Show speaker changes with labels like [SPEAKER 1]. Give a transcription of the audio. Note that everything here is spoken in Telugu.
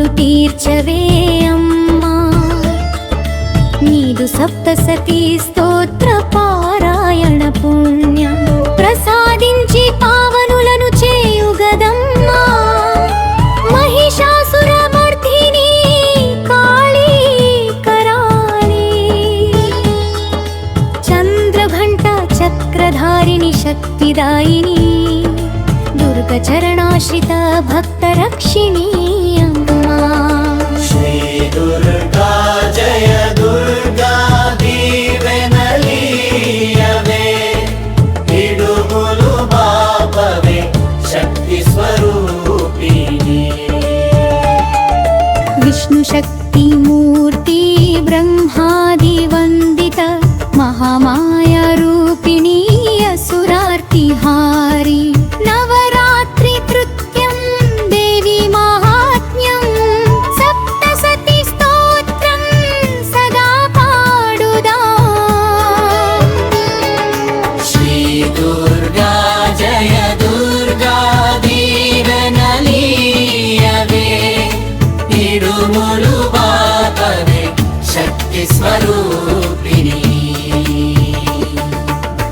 [SPEAKER 1] మొక్కులు తీర్చవే అమ్మా, నీదు సప్తసతీ స్తోత్ర పారాయణ పుణ్యం ప్రసాదించి పావనులను చేయుగదమ్మా. మహిషాసురమర్ధిని కాళీ కరాళీ, చంద్రఘంట చక్రధారిణి శక్తిదాయిని, దుర్గచరణాశ్రిత భక్తరక్షిణీ అమ్మా.
[SPEAKER 2] శ్రీ దుర్గా జయ దుర్గా దీవెనలీయవే, పిడుగులు బాపవే శక్తి స్వరూపిణి.
[SPEAKER 1] విష్ణు శక్తి